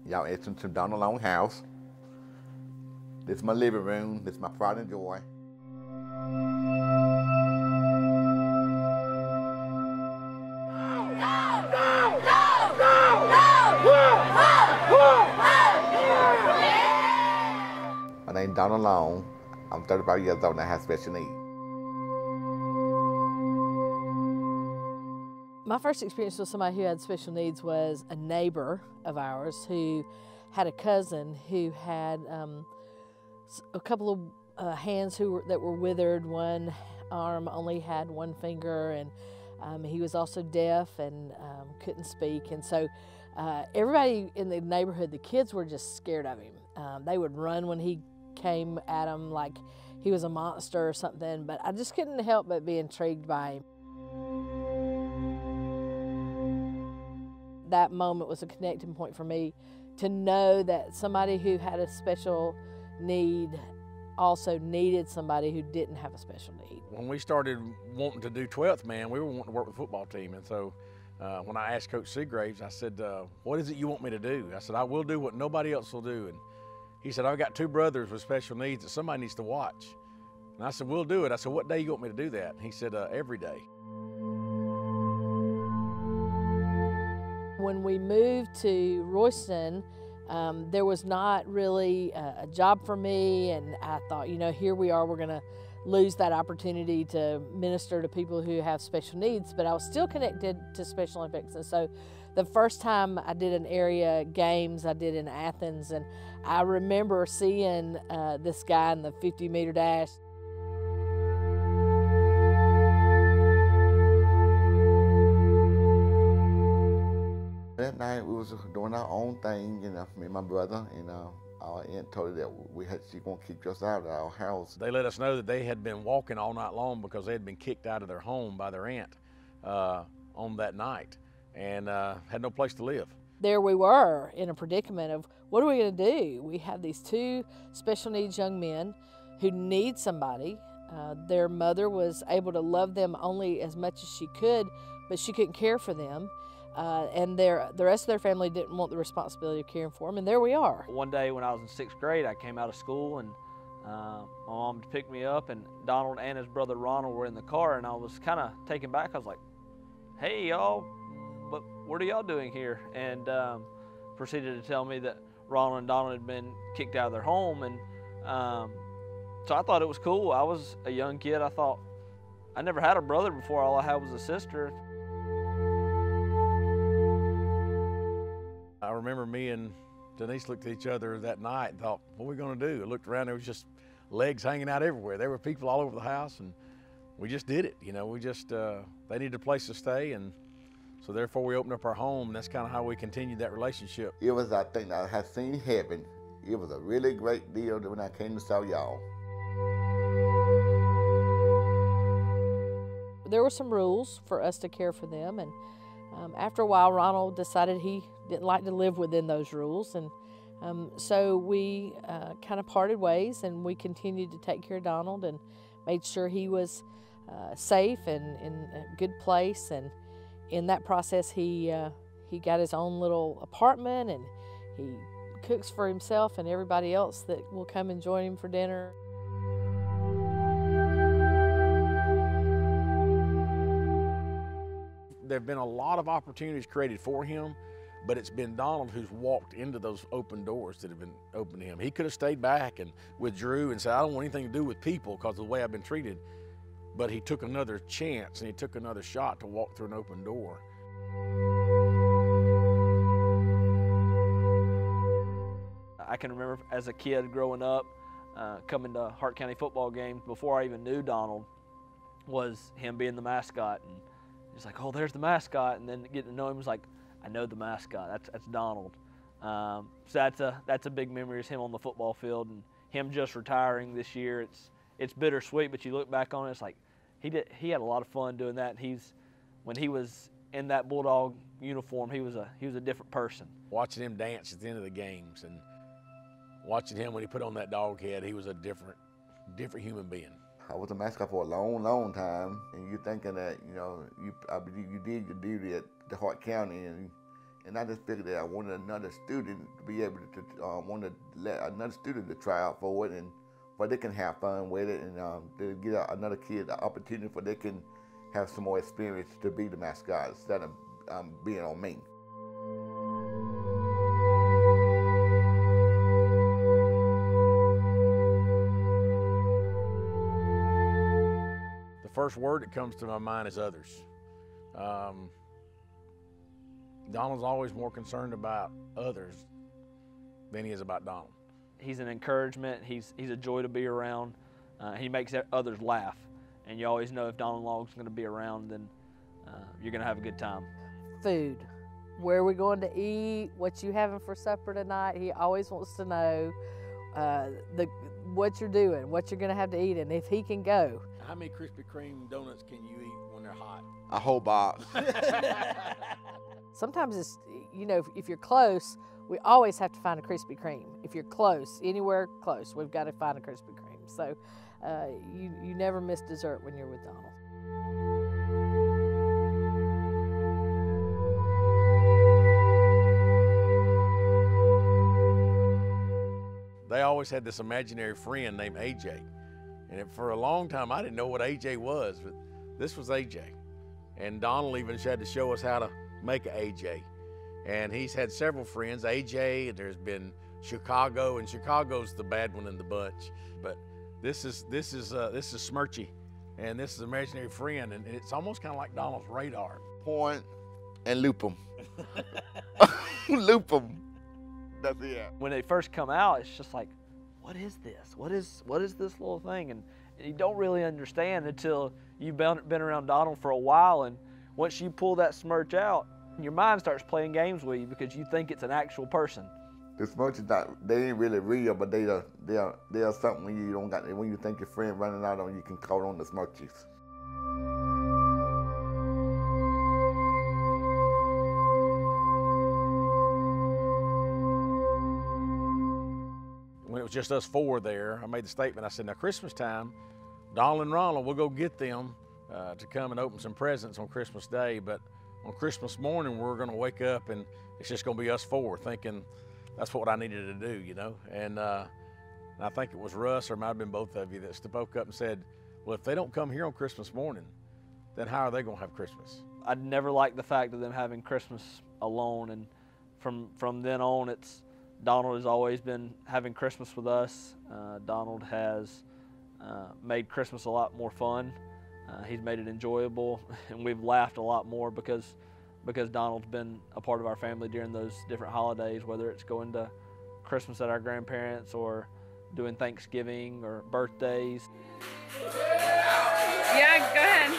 Y'all entered to Donald Long house. This is my living room. This is my pride and joy. My name's Donald Long. I'm 35 years old and I have special needs. My first experience with somebody who had special needs was a neighbor of ours who had a cousin who had a couple of hands that were withered. One arm only had one finger, and he was also deaf and couldn't speak. And so everybody in the neighborhood, the kids were just scared of him. They would run when he came at them like he was a monster or something, but I just couldn't help but be intrigued by him. That moment was a connecting point for me to know that somebody who had a special need also needed somebody who didn't have a special need. When we started wanting to do 12th man, we were wanting to work with the football team. And so when I asked Coach Seagraves, I said, what is it you want me to do? I said, I will do what nobody else will do. And he said, I've got two brothers with special needs that somebody needs to watch. And I said, we'll do it. I said, what day you want me to do that? And he said, every day. When we moved to Royston, there was not really a job for me, and I thought, you know, here we are, we're going to lose that opportunity to minister to people who have special needs, but I was still connected to Special Olympics. And so the first time I did an area games, I did in Athens, and I remember seeing this guy in the 50-meter dash. That night we was doing our own thing, you know, me and my brother, and our aunt told us that she gonna kick us out of our house. They let us know that they had been walking all night long because they had been kicked out of their home by their aunt on that night, and had no place to live. There we were in a predicament of what are we gonna do? We have these two special needs young men who need somebody. Their mother was able to love them only as much as she could, but she couldn't care for them. And the rest of their family didn't want the responsibility of caring for them, and there we are. One day when I was in 6th grade, I came out of school, and my mom picked me up, and Donald and his brother Ronald were in the car, and I was kind of taken back. I was like, hey, y'all, but what are y'all doing here? And proceeded to tell me that Ronald and Donald had been kicked out of their home, and so I thought it was cool. I was a young kid. I thought, I never had a brother before. All I had was a sister. I remember me and Denise looked at each other that night and thought, what are we gonna do? I looked around, there was just legs hanging out everywhere. There were people all over the house, and we just did it. You know, we just, they needed a place to stay, and so therefore we opened up our home, and that's kind of how we continued that relationship. It was, I think, I had seen heaven. It was a really great deal when I came to saw y'all. There were some rules for us to care for them, and after a while, Ronald decided he didn't like to live within those rules, and so we kind of parted ways, and we continued to take care of Donald and made sure he was safe and in a good place. And in that process, he got his own little apartment, and he cooks for himself and everybody else that will come and join him for dinner. There have been a lot of opportunities created for him, but it's been Donald who's walked into those open doors that have been open to him. He could have stayed back and withdrew and said, I don't want anything to do with people because of the way I've been treated. But he took another chance and he took another shot to walk through an open door. I can remember as a kid growing up, coming to Hart County football games before I even knew Donald, was him being the mascot. And he's like, oh, there's the mascot, and then getting to know him was like, I know the mascot. That's Donald. So that's a big memory, is him on the football field, and him just retiring this year. It's bittersweet, but you look back on it, it's like he had a lot of fun doing that. And when he was in that Bulldog uniform, he was a different person. Watching him dance at the end of the games, and watching him when he put on that dog head, he was a different human being. I was a mascot for a long, long time, and you're thinking that, you know, you did your duty at the Hart County, and And I just figured that I wanted another student to be able to let another student to try out for it, and where they can have fun with it, and to get another kid the opportunity for they can have some more experience to be the mascot instead of being on me. The first word that comes to my mind is others. Donald's always more concerned about others than he is about Donald. He's an encouragement. He's a joy to be around. He makes others laugh, and you always know if Donald Long's going to be around, then you're going to have a good time. Food. Where are we going to eat? What you having for supper tonight? He always wants to know what you're doing, what you're going to have to eat, and if he can go. How many Krispy Kreme donuts can you eat when they're hot? A whole box. Sometimes it's, you know, if you're close, we always have to find a Krispy Kreme. If you're close, anywhere close, we've got to find a Krispy Kreme. So you never miss dessert when you're with Donald. They always had this imaginary friend named AJ. And for a long time, I didn't know what AJ was, but this was AJ. And Donald even had to show us how to make an AJ. And he's had several friends, AJ, there's been Chicago, and Chicago's the bad one in the bunch. But this is Smirchy, and this is imaginary friend, and it's almost kind of like Donald's radar. Point and loop them. Loop them. That's it. When they first come out, it's just like, what is this? What is this little thing? And you don't really understand until you've been around Donald for a while, and once you pull that Smirch out, your mind starts playing games with you because you think it's an actual person. The Smirch is not, they ain't really real, but they are something when you don't got, when you think your friend running out on you, can call on the Smirchies. When it was just us four there, I made the statement, I said, now Christmas time, Donald and Ronald, we'll go get them to come and open some presents on Christmas Day, but on Christmas morning, we're gonna wake up and it's just gonna be us four, thinking that's what I needed to do, you know? And I think it was Russ, or it might have been both of you, that spoke up and said, well, if they don't come here on Christmas morning, then how are they gonna have Christmas? I'd never liked the fact of them having Christmas alone, and from then on, Donald has always been having Christmas with us. Donald has made Christmas a lot more fun. He's made it enjoyable, and we've laughed a lot more because Donald's been a part of our family during those different holidays, whether it's going to Christmas at our grandparents or doing Thanksgiving or birthdays. Yeah, go ahead.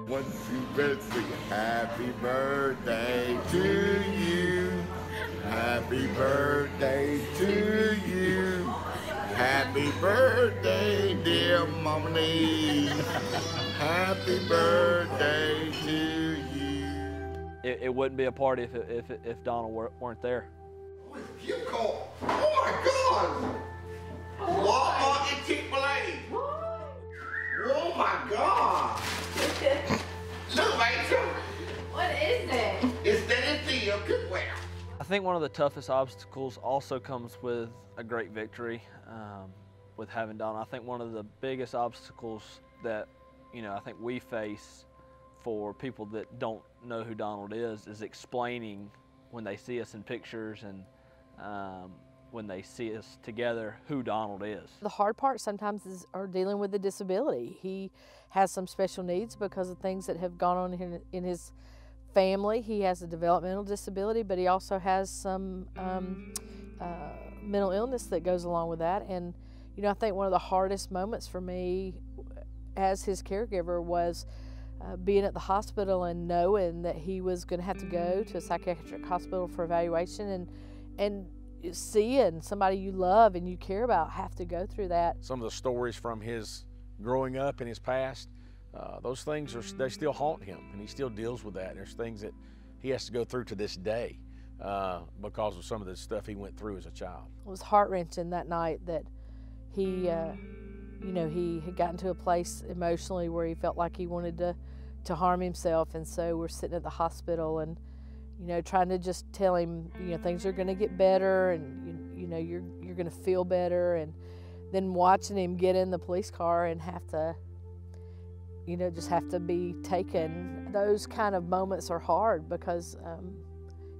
Once you better sing happy birthday to you. Happy birthday to you. Happy birthday, dear Mama Nee. Happy birthday to you. It wouldn't be a party if Donald weren't there. You call? Oh my God! Walmart and Chick-fil-A. Oh my God! Look, Rachel. What is it? It's that deal cookware. I think one of the toughest obstacles also comes with a great victory, with having Donald. I think one of the biggest obstacles that, I think we face for people that don't know who Donald is explaining when they see us in pictures and when they see us together who Donald is. The hard part sometimes are dealing with the disability. He has some special needs because of things that have gone on in his family. He has a developmental disability, but he also has some mental illness that goes along with that. And I think one of the hardest moments for me as his caregiver was being at the hospital and knowing that he was going to have to go to a psychiatric hospital for evaluation, and seeing somebody you love and you care about have to go through that. Some of the stories from his growing up in his past, those things they still haunt him, and he still deals with that. And there's things that he has to go through to this day because of some of the stuff he went through as a child. It was heart-wrenching that night that he you know, he had gotten to a place emotionally where he felt like he wanted to harm himself, and so we're sitting at the hospital and, you know, trying to just tell him, you know, things are going to get better, and you know, you're going to feel better, and then watching him get in the police car and have to, you know, just have to be taken. Those kind of moments are hard because,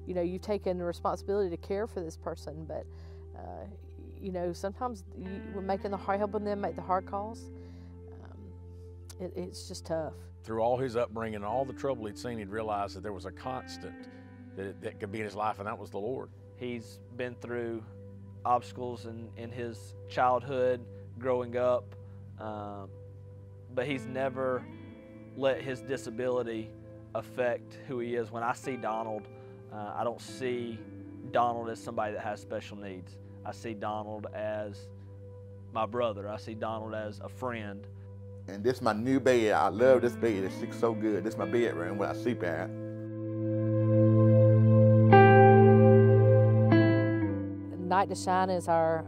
you know, you've taken the responsibility to care for this person, but, you know, sometimes we're helping them make the hard calls. It's just tough. Through all his upbringing and all the trouble he'd seen, he'd realized that there was a constant that could be in his life, and that was the Lord. He's been through obstacles in his childhood, growing up, but he's never let his disability affect who he is. When I see Donald, I don't see Donald as somebody that has special needs. I see Donald as my brother. I see Donald as a friend. And this is my new bed. I love this bed. It looks so good. This is my bedroom where I sleep at. Night to Shine is our,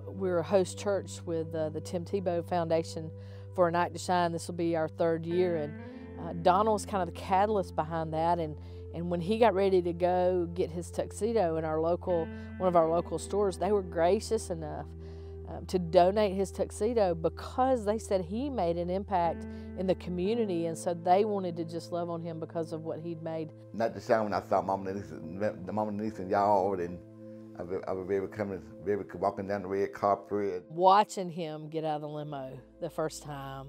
we're a host church with the Tim Tebow Foundation for a Night to Shine. This will be our 3rd year, and Donald was kind of the catalyst behind that. And when he got ready to go get his tuxedo in one of our local stores, they were gracious enough to donate his tuxedo because they said he made an impact in the community, and so they wanted to just love on him because of what he'd made. Night to Shine, when I saw Mama Denise and y'all, and I was very walking down the red carpet. Watching him get out of the limo the first time,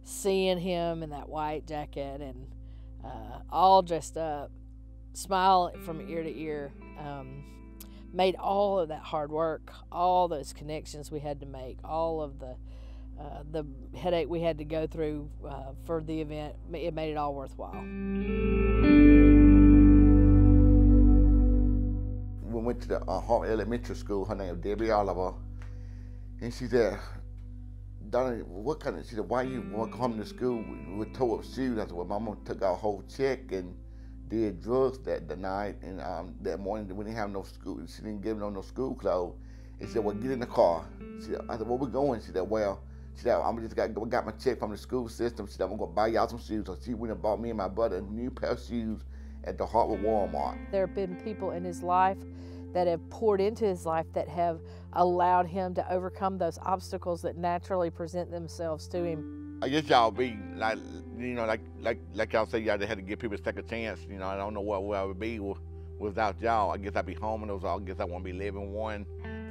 seeing him in that white jacket and all dressed up, smile from ear to ear, made all of that hard work, all those connections we had to make, all of the headache we had to go through for the event, it made it all worthwhile. We went to the Hart Elementary School. Her name was Debbie Oliver, and she said, "Donnie, she said, why you want to come to school with tore-up shoes?" I said, "Well, Mama took our whole check and did drugs that night, and that morning we didn't have no school. She didn't give no school clothes." And she said, "Well, get in the car." I said, "Where we going?" She said, "Well," she said, got my check from the school system." She said, "I'm gonna buy y'all some shoes." So she went and bought me and my brother a new pair of shoes at the Hartwood Walmart. There have been people in his life that have poured into his life that have allowed him to overcome those obstacles that naturally present themselves to him. I guess y'all be like, you know, like y'all say, y'all had to give people a second chance. You know, I don't know where I would be without y'all. I guess I'd be homeless. I guess I won't be living one.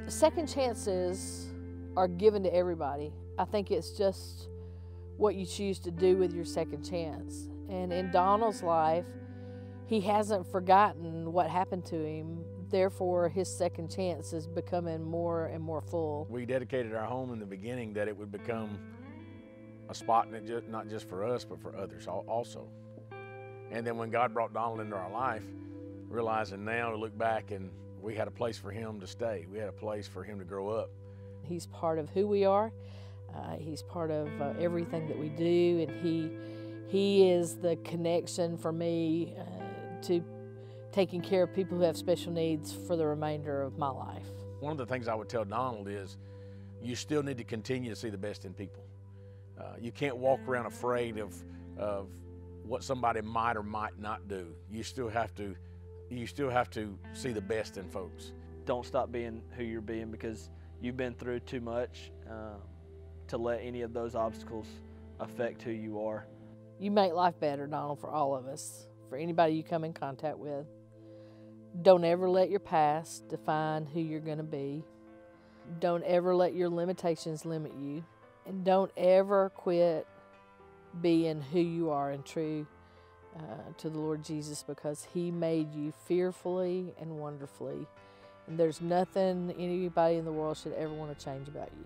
Second chances are given to everybody. I think it's just what you choose to do with your second chance. And in Donald's life, he hasn't forgotten what happened to him. Therefore, his second chance is becoming more and more full. We dedicated our home in the beginning that it would become a spot not just for us, but for others also. And then when God brought Donald into our life, realizing now to look back and we had a place for him to stay. We had a place for him to grow up. He's part of who we are. He's part of everything that we do, and he is the connection for me to taking care of people who have special needs for the remainder of my life. One of the things I would tell Donald is you still need to continue to see the best in people. You can't walk around afraid of what somebody might or might not do. You still have to see the best in folks. Don't stop being who you're being, because you've been through too much to let any of those obstacles affect who you are. You make life better, Donald, for all of us, for anybody you come in contact with. Don't ever let your past define who you're going to be. Don't ever let your limitations limit you. And don't ever quit being who you are and true to the Lord Jesus, because He made you fearfully and wonderfully. And there's nothing anybody in the world should ever want to change about you.